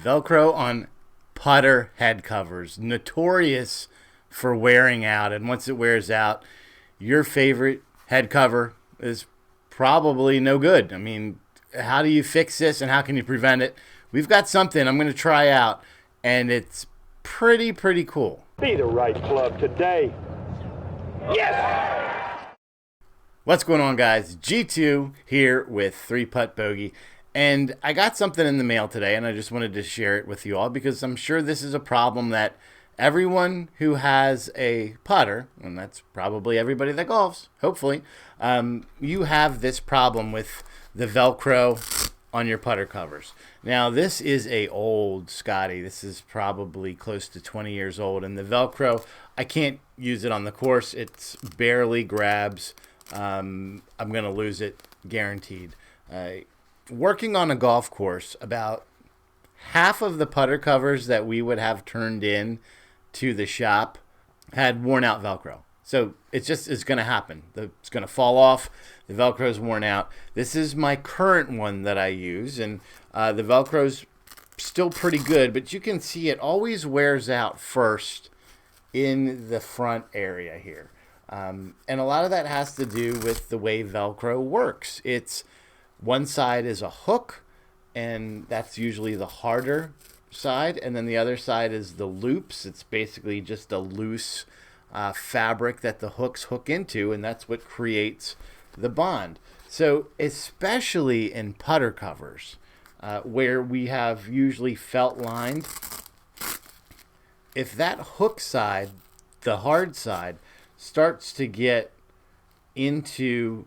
Velcro on putter head covers, notorious for wearing out. And once it wears out, your favorite head cover is probably no good. I mean, how do you fix this and how can you prevent it? We've got something I'm going to try out, and it's pretty cool. Be the right club today. Yes! What's going on, guys? G2 here with 3-Putt Bogey. And I got something in the mail today, and I just wanted to share it with you all because I'm sure this is a problem that everyone who has a putter, and that's probably everybody that golfs, hopefully, you have this problem with the Velcro on your putter covers. Now, this is a old Scotty. This is probably close to 20 years old, and the Velcro, I can't use it on the course. It barely grabs. I'm going to lose it, guaranteed. Working on a golf course, about half of the putter covers that we would have turned in to the shop had worn out Velcro. So it's going to happen. It's going to fall off. The Velcro is worn out. This is my current one that I use, and the Velcro's still pretty good, but you can see it always wears out first in the front area here. And a lot of that has to do with the way Velcro works. It's one side is a hook, and that's usually the harder side, and then the other side is the loops. It's basically just a loose fabric that the hooks hook into, and that's what creates the bond. So especially in putter covers, where we have usually felt lined, if that hook side, the hard side, starts to get into,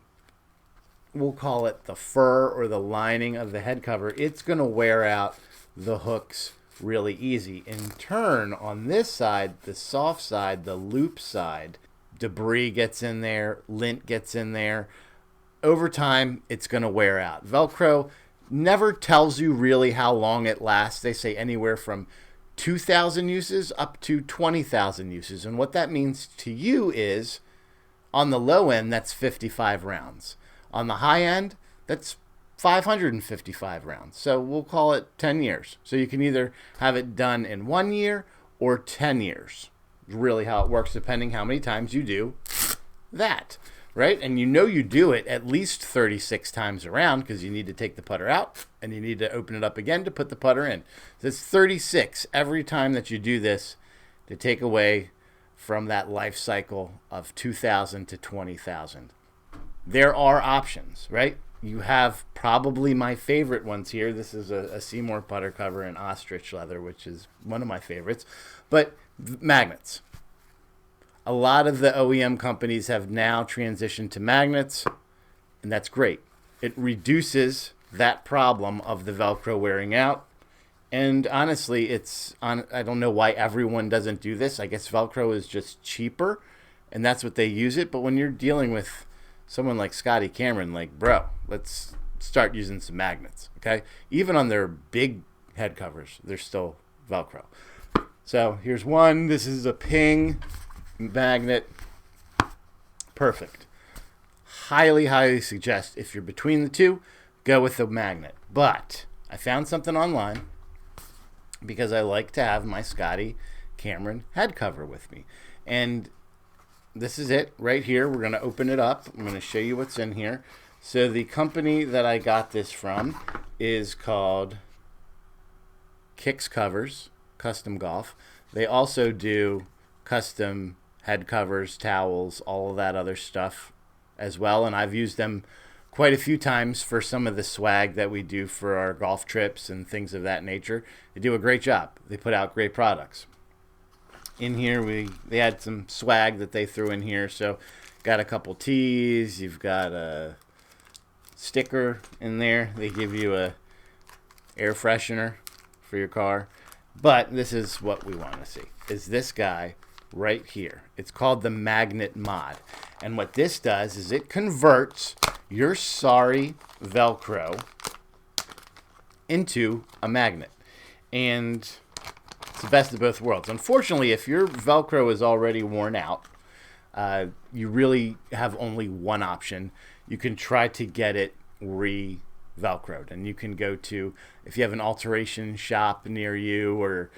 we'll call it the fur or the lining of the head cover, it's going to wear out the hooks really easy. In turn, on this side, the soft side, the loop side, debris gets in there, lint gets in there. Over time, it's going to wear out. Velcro never tells you really how long it lasts. They say anywhere from 2,000 uses up to 20,000 uses. And what that means to you is, on the low end, that's 55 rounds. On the high end, that's 555 rounds. So we'll call it 10 years. So you can either have it done in 1 year or 10 years. Really how it works, depending how many times you do that, right? And you know you do it at least 36 times around because you need to take the putter out and you need to open it up again to put the putter in. So it's 36 every time that you do this to take away from that life cycle of 2,000 to 20,000. There are options, right? You have probably my favorite ones here. This is a Seymour putter cover in ostrich leather, which is one of my favorites. But magnets. A lot of the OEM companies have now transitioned to magnets, and that's great. It reduces that problem of the Velcro wearing out. And honestly, I don't know why everyone doesn't do this. I guess Velcro is just cheaper, and that's what they use it. But when you're dealing with someone like Scotty Cameron, like, bro, let's start using some magnets, okay? Even on their big head covers, they're still Velcro. So here's one. This is a Ping magnet. Perfect. Highly suggest if you're between the two, go with the magnet. But I found something online because I like to have my Scotty Cameron head cover with me. And this is it right here. We're going to open it up. I'm going to show you what's in here. So the company that I got this from is called Kicks Covers, Custom Golf. They also do custom head covers, towels, all of that other stuff as well. And I've used them quite a few times for some of the swag that we do for our golf trips and things of that nature. They do a great job. They put out great products. In here, they had some swag that they threw in here. So got a couple tees. You've got a sticker in there. They give you a air freshener for your car. But this is what we want to see, is this guy right here. It's called the Magnet Mod. And what this does is it converts your sorry Velcro into a magnet. And it's the best of both worlds. Unfortunately, if your Velcro is already worn out, you really have only one option. You can try to get it Velcroed. And you can go to, if you have an alteration shop near you, or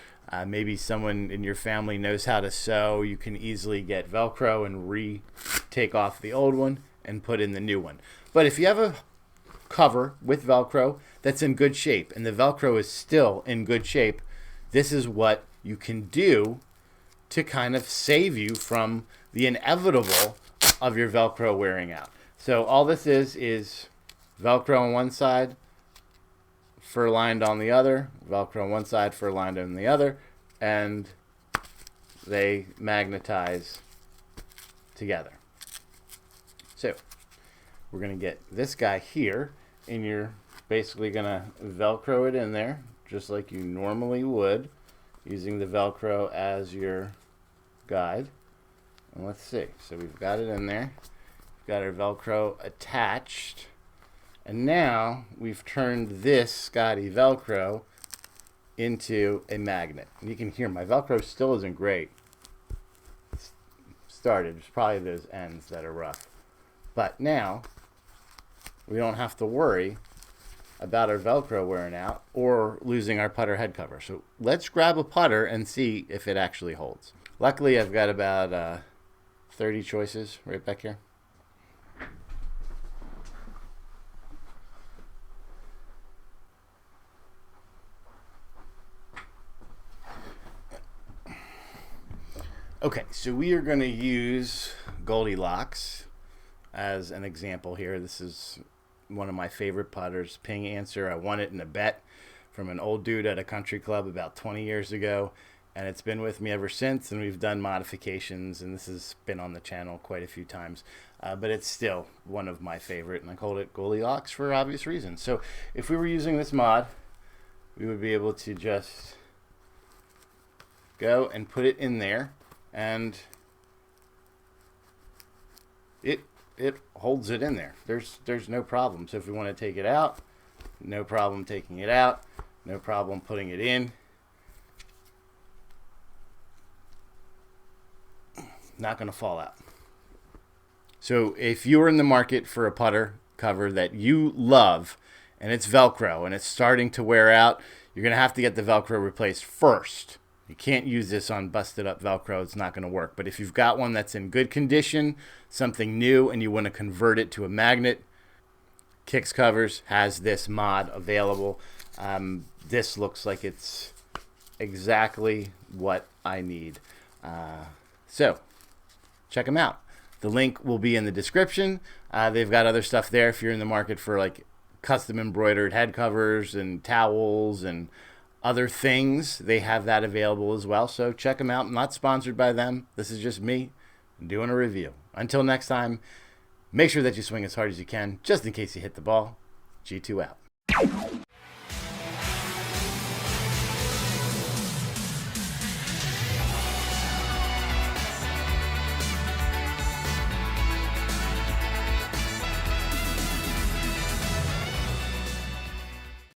maybe someone in your family knows how to sew, you can easily get Velcro and take off the old one and put in the new one. But if you have a cover with Velcro that's in good shape and the Velcro is still in good shape, this is what you can do to kind of save you from the inevitable of your Velcro wearing out. So all this is Velcro on one side, fur lined on the other, Velcro on one side, fur lined on the other, and they magnetize together. So we're going to get this guy here, and you're basically going to Velcro it in there just like you normally would, using the Velcro as your guide. And let's see. So we've got it in there. We've got our Velcro attached. And now we've turned this Scotty Velcro into a magnet. And you can hear my Velcro still isn't great. It's started. It's probably those ends that are rough. But now we don't have to worry about our Velcro wearing out or losing our putter head cover. So let's grab a putter and see if it actually holds. Luckily, I've got about 30 choices right back here. Okay, so we are going to use Goldilocks as an example here. This is one of my favorite putters, Ping Answer. I won it in a bet from an old dude at a country club about 20 years ago, and it's been with me ever since, and we've done modifications, and this has been on the channel quite a few times, but it's still one of my favorite, and I called it Goldilocks for obvious reasons. So if we were using this mod, we would be able to just go and put it in there, and it holds it in there. There's no problem. So if we want to take it out, no problem taking it out, no problem putting it in. Not going to fall out. So if you're in the market for a putter cover that you love and it's Velcro and it's starting to wear out, you're going to have to get the Velcro replaced first. You can't use this on busted up Velcro. It's not going to work. But if you've got one that's in good condition, something new, and you want to convert it to a magnet, Kicks Covers has this mod available. This looks like it's exactly what I need. So check them out. The link will be in the description. They've got other stuff there if you're in the market for like custom embroidered head covers and towels and other things. They have that available as well. So check them out. I'm not sponsored by them. This is just me doing a review. Until next time, make sure that you swing as hard as you can, just in case you hit the ball. G2 out.